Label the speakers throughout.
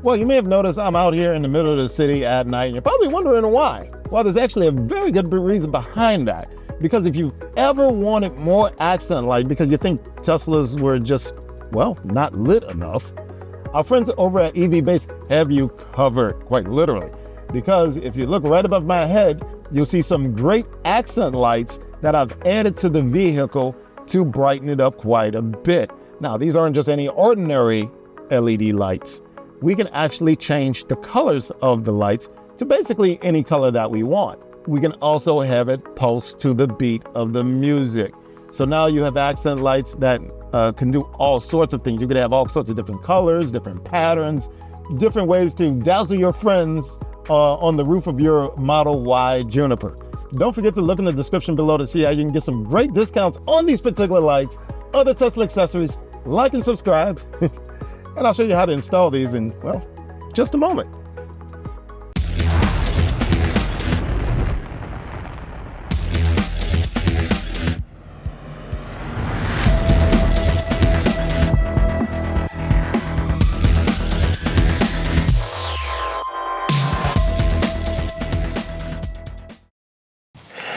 Speaker 1: Well, you may have noticed I'm out here in the middle of the city at night, and you're probably wondering why. Well, there's actually a very good reason behind that. Because if you've ever wanted more accent light because you think Teslas were just, well, not lit enough, our friends over at EVbase have you covered, quite literally. Because if you look right above my head, you'll see some great accent lights that I've added to the vehicle to brighten it up quite a bit. Now, these aren't just any ordinary LED lights. We can actually change the colors of the lights to basically any color that we want. We can also have it pulse to the beat of the music. So now you have accent lights that can do all sorts of things. You could have all sorts of different colors, different patterns, different ways to dazzle your friends on the roof of your Model Y Juniper. Don't forget to look in the description below to see how you can get some great discounts on these particular lights, other Tesla accessories. Like and subscribe. And I'll show you how to install these in, well, just a moment.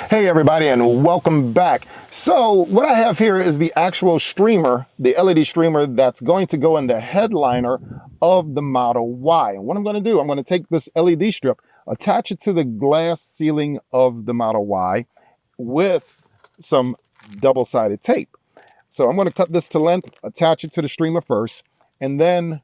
Speaker 1: Hey everybody, and welcome back. So what I have here is the actual streamer, the LED streamer that's going to go in the headliner of the Model Y. And what I'm going to do, I'm going to take this LED strip, attach it to the glass ceiling of the Model Y with some double-sided tape. So I'm going to cut this to length, attach it to the streamer first, and then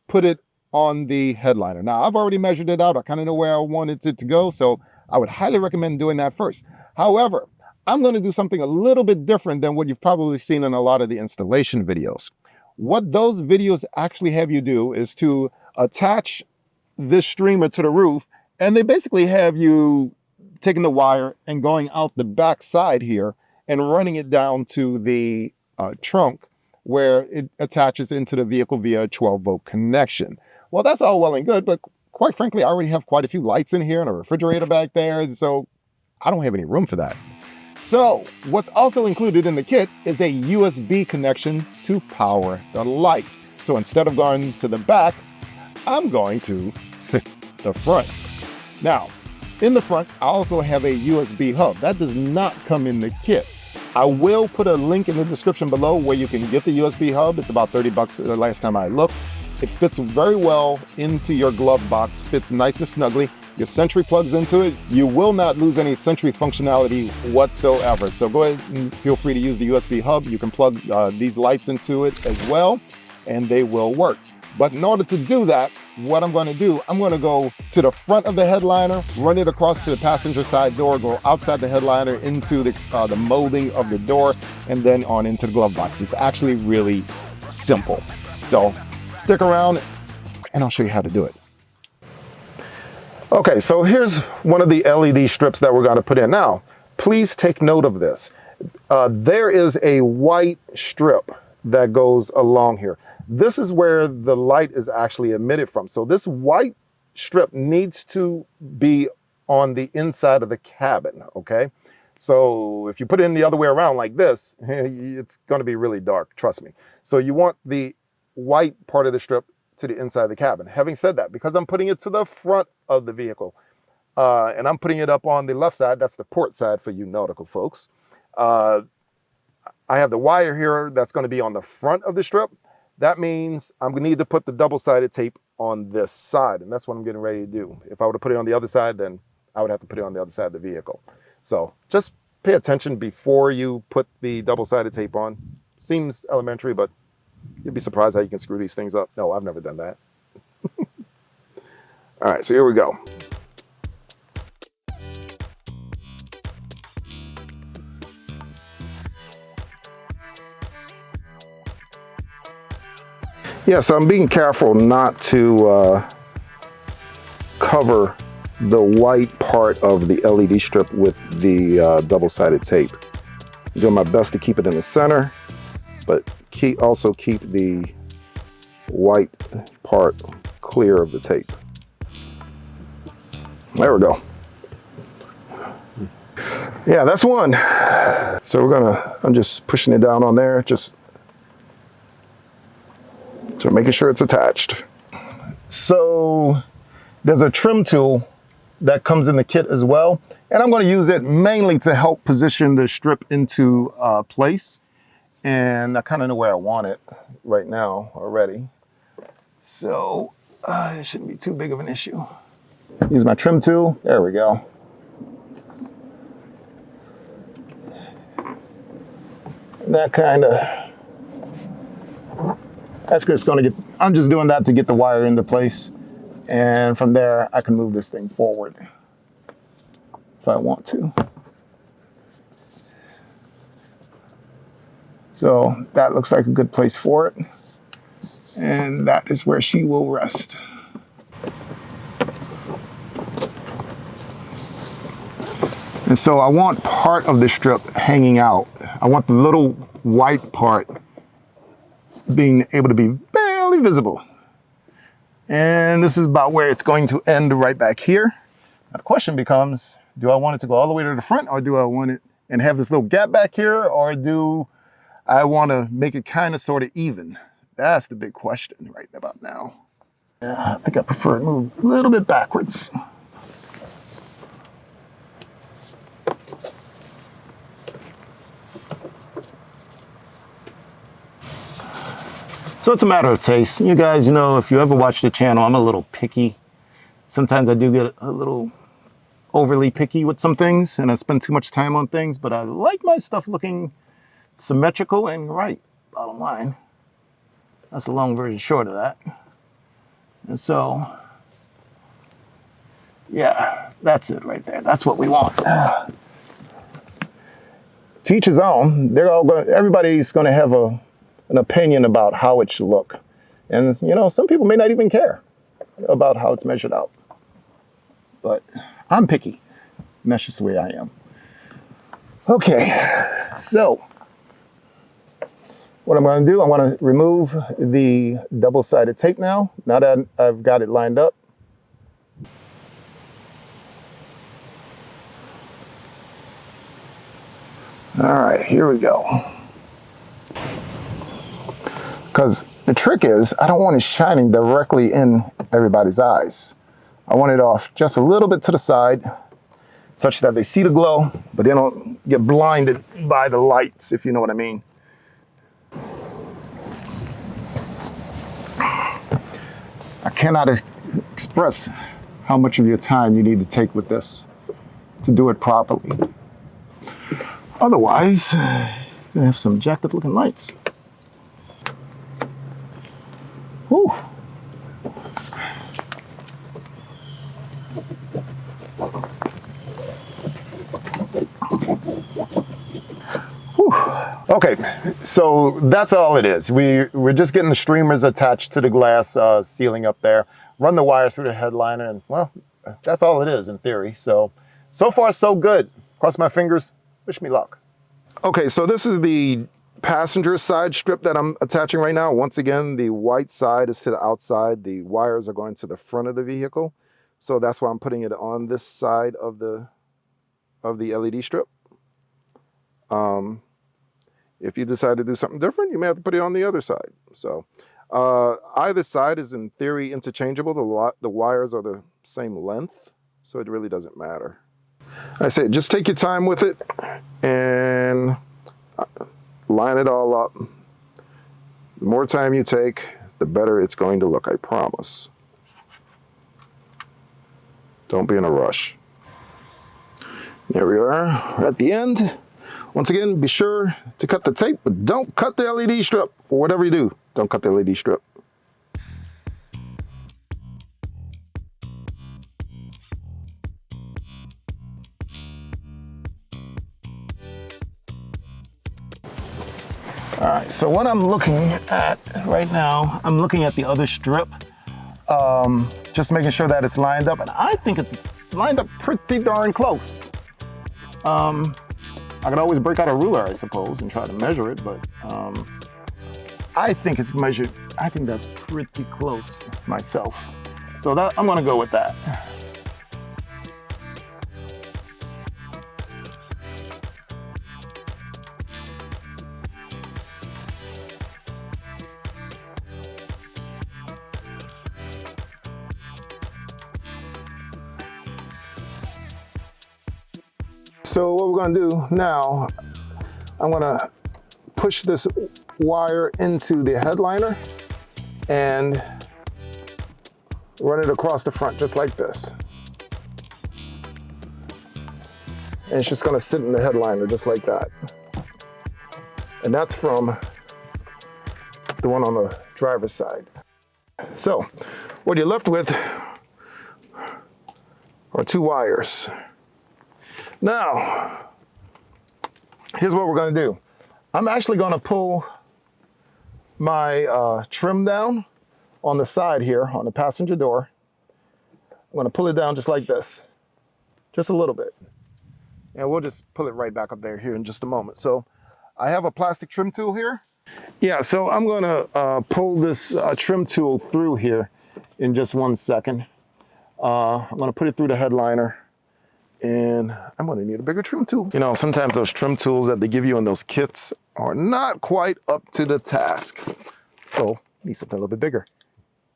Speaker 1: put it on the headliner. Now I've already measured it out. I kind of know where I wanted it to go, so I would highly recommend doing that first. However, I'm going to do something a little bit different than what you've probably seen in a lot of the installation videos. What those videos actually have you do is to attach this streamer to the roof, and they basically have you taking the wire and going out the back side here and running it down to the trunk where it attaches into the vehicle via a 12-volt connection. Well, that's all well and good, but quite frankly, I already have quite a few lights in here and a refrigerator back there, so I don't have any room for that. So what's also included in the kit is a USB connection to power the lights. So instead of going to the back, I'm going to the front. Now, in the front, I also have a USB hub. That does not come in the kit. I will put a link in the description below where you can get the USB hub. It's about 30 bucks the last time I looked. It fits very well into your glove box, fits nice and snugly. Your Sentry plugs into it. You will not lose any Sentry functionality whatsoever. So go ahead and feel free to use the USB hub. You can plug these lights into it as well, and they will work. But in order to do that, what I'm going to do, I'm going to go to the front of the headliner, run it across to the passenger side door, go outside the headliner into the molding of the door, and then on into the glove box. It's actually really simple. So stick around and I'll show you how to do it. Okay, so here's one of the LED strips that we're going to put in. Now, please take note of this. There is a white strip that goes along here. This is where the light is actually emitted from. So this white strip needs to be on the inside of the cabin, okay? So if you put it in the other way around like this, it's going to be really dark, trust me. So you want the white part of the strip to the inside of the cabin. Having said that, because I'm putting it to the front of the vehicle, and I'm putting it up on the left side, that's the port side for you nautical folks, I have the wire here that's going to be on the front of the strip. That means I'm going to need to put the double-sided tape on this side, and that's what I'm getting ready to do. If I were to put it on the other side, then I would have to put it on the other side of the vehicle. So just pay attention before you put the double-sided tape on. Seems elementary, but you'd be surprised how you can screw these things up. No, I've never done that. All right, so here we go. Yeah, so I'm being careful not to cover the white part of the LED strip with the double-sided tape. I'm doing my best to keep it in the center, but also keep the white part clear of the tape. There we go. Yeah, that's one. So I'm just pushing it down on there, so making sure it's attached. So there's a trim tool that comes in the kit as well. And I'm going to use it mainly to help position the strip into place. And I kind of know where I want it right now already. So it shouldn't be too big of an issue. Use my trim tool. There we go. That kind of, that's just going to get, I'm just doing that to get the wire into place. And from there, I can move this thing forward if I want to. So that looks like a good place for it. And that is where she will rest. And so I want part of the strip hanging out. I want the little white part being able to be barely visible. And this is about where it's going to end right back here. Now the question becomes, do I want it to go all the way to the front, or do I want it and have this little gap back here, or do I want to make it kind of sort of even? That's the big question right about now. Yeah, I think I prefer to move a little bit backwards. So it's a matter of taste. You guys know, if you ever watch the channel, I'm a little picky. Sometimes I do get a little overly picky with some things, and I spend too much time on things, but I like my stuff looking symmetrical and right, bottom line. That's the long version short of that. And so, yeah, that's it right there. That's what we want. To each his own. Everybody's going to have an opinion about how it should look. And, you know, some people may not even care about how it's measured out. But I'm picky. And that's just the way I am. Okay, so what I'm going to do, I want to remove the double-sided tape now that I've got it lined up. All right, here we go. Because the trick is, I don't want it shining directly in everybody's eyes. I want it off just a little bit to the side, such that they see the glow, but they don't get blinded by the lights, if you know what I mean. I cannot express how much of your time you need to take with this to do it properly. Otherwise, you're gonna have some jacked up looking lights. Whew. Okay, so that's all it is. We're just getting the streamers attached to the glass ceiling up there, run the wires through the headliner, and well, that's all it is in theory. So far so good. Cross my fingers, wish me luck. Okay, so this is the passenger side strip that I'm attaching right now. Once again, the white side is to the outside. The wires are going to the front of the vehicle. So that's why I'm putting it on this side of the LED strip. If you decide to do something different, you may have to put it on the other side. So either side is in theory interchangeable. The wires are the same length, so it really doesn't matter. I say, just take your time with it and line it all up. The more time you take, the better it's going to look, I promise. Don't be in a rush. There we are, at the end. Once again, be sure to cut the tape, but don't cut the LED strip. For whatever you do, don't cut the LED strip. All right, so what I'm looking at right now, I'm looking at the other strip, just making sure that it's lined up, and I think it's lined up pretty darn close. I could always break out a ruler, I suppose, and try to measure it, but I think it's measured. I think that's pretty close myself. So I'm gonna go with that. So what we're gonna do now, I'm gonna push this wire into the headliner and run it across the front just like this. And it's just gonna sit in the headliner just like that. And that's from the one on the driver's side. So what you're left with are two wires. Now, here's what we're gonna do. I'm actually gonna pull my trim down on the side here on the passenger door. I'm gonna pull it down just like this, just a little bit. And we'll just pull it right back up there here in just a moment. So I have a plastic trim tool here. Yeah, so I'm gonna pull this trim tool through here in just 1 second. I'm gonna put it through the headliner and I'm gonna need a bigger trim tool. You know, sometimes those trim tools that they give you in those kits are not quite up to the task. So need something a little bit bigger.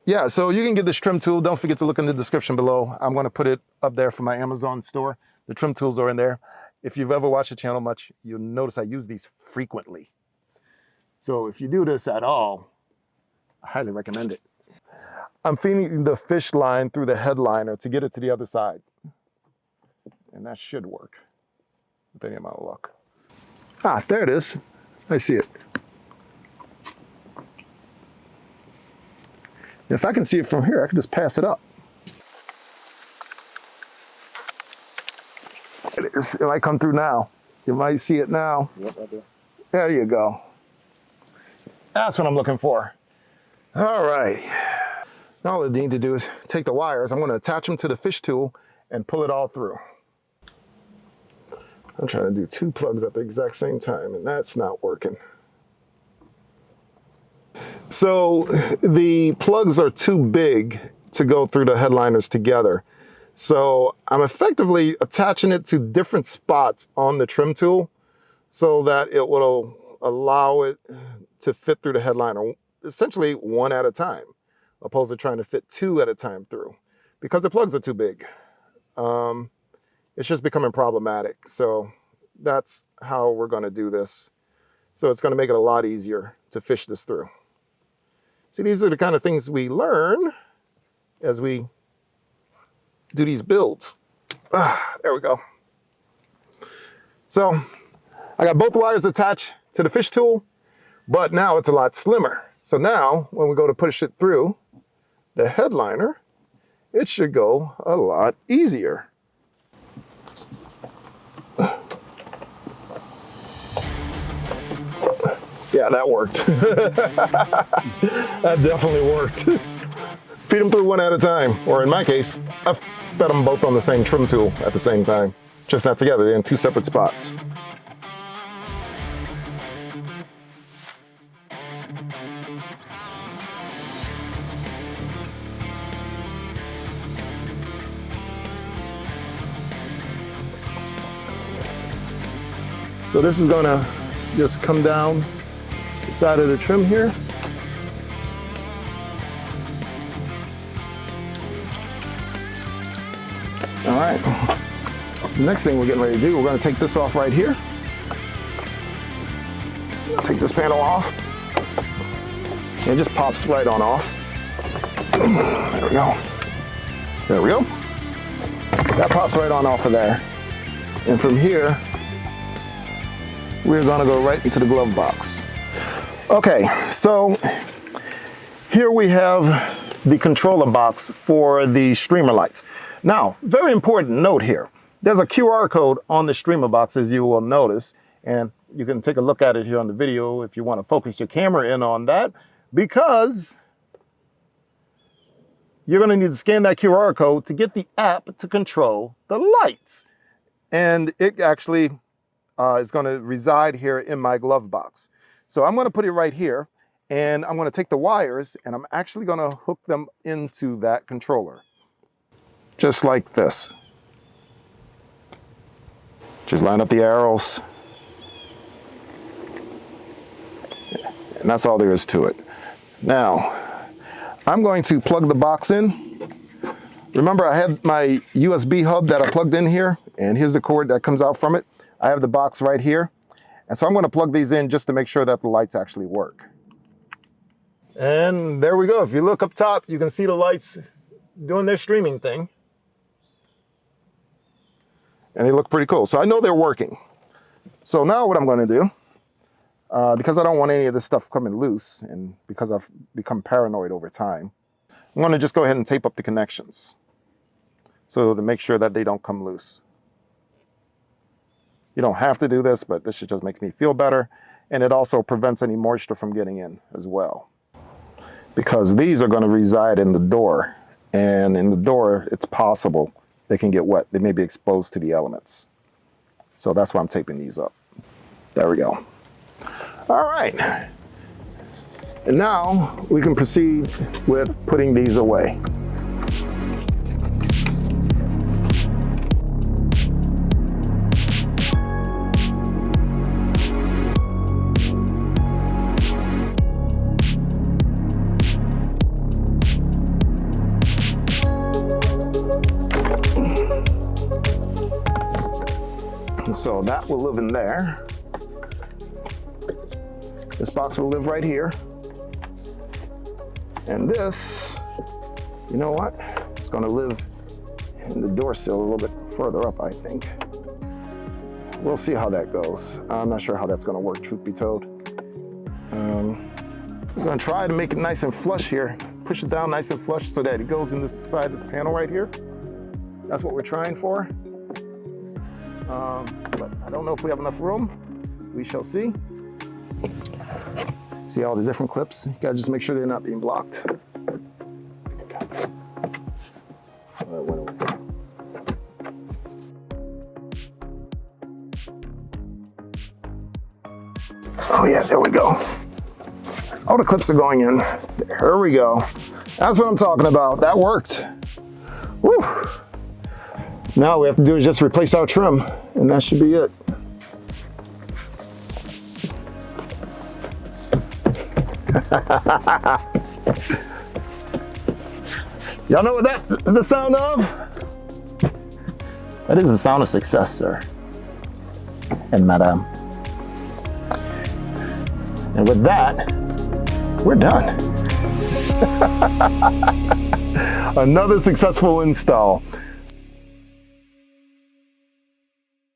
Speaker 1: Yeah, so you can get this trim tool. Don't forget to look in the description below. I'm gonna put it up there for my Amazon store. The trim tools are in there. If you've ever watched the channel much, you'll notice I use these frequently. So if you do this at all, I highly recommend it. I'm feeding the fish line through the headliner to get it to the other side. And that should work with any amount of luck. Ah, there it is. I see it. If I can see it from here, I can just pass it up. It might come through now. You might see it now. Yep, I do. There you go. That's what I'm looking for. All right. Now all I need to do is take the wires. I'm going to attach them to the fish tool and pull it all through. I'm trying to do two plugs at the exact same time, and that's not working. So the plugs are too big to go through the headliners together. So I'm effectively attaching it to different spots on the trim tool so that it will allow it to fit through the headliner, essentially one at a time, opposed to trying to fit two at a time through, because the plugs are too big. It's just becoming problematic. So that's how we're going to do this. So it's going to make it a lot easier to fish this through. See, these are the kind of things we learn as we do these builds. There we go. So I got both wires attached to the fish tool, but now it's a lot slimmer. So now when we go to push it through the headliner, it should go a lot easier. Yeah, that worked. That definitely worked. Feed them through one at a time, or in my case, I've fed them both on the same trim tool at the same time, just not together, they're in two separate spots. So this is gonna just come down the side of the trim here. All right, the next thing we're getting ready to do, we're gonna take this off right here. Take this panel off. It just pops right on off. There we go. There we go. That pops right on off of there. And from here, we're gonna go right into the glove box. Okay, so here we have the controller box for the streamer lights. Now, very important note here. There's a QR code on the streamer box, as you will notice, and you can take a look at it here on the video if you want to focus your camera in on that, because you're going to need to scan that QR code to get the app to control the lights. And it actually is going to reside here in my glove box. So I'm going to put it right here, and I'm going to take the wires, and I'm actually going to hook them into that controller. Just like this. Just line up the arrows. And that's all there is to it. Now, I'm going to plug the box in. Remember, I had my USB hub that I plugged in here And here's the cord that comes out from it. I have the box right here. And so I'm going to plug these in just to make sure that the lights actually work. And there we go. If you look up top, you can see the lights doing their streaming thing. And they look pretty cool. So I know they're working. So now what I'm going to do, because I don't want any of this stuff coming loose, and because I've become paranoid over time, I'm going to just go ahead and tape up the connections so to make sure that they don't come loose. You don't have to do this, but this just makes me feel better. And it also prevents any moisture from getting in as well, because these are going to reside in the door. And in the door, it's possible they can get wet. They may be exposed to the elements. So that's why I'm taping these up. There we go. All right. And now we can proceed with putting these away. So that will live in there. This box will live right here. And this, you know what? It's gonna live in the door sill a little bit further up, I think. We'll see how that goes. I'm not sure how that's gonna work, truth be told. I'm gonna try to make it nice and flush here. Push it down nice and flush so that it goes in this side, this panel right here. That's what we're trying for. But I don't know if we have enough room. We shall see. See all the different clips? You gotta just make sure they're not being blocked. Oh yeah, there we go. All the clips are going in. There we go. That's what I'm talking about. That worked. Woo! Now all we have to do is just replace our trim, and that should be it. Y'all know what that's the sound of? That is the sound of success, sir and madam. And with that, we're done. Another successful install.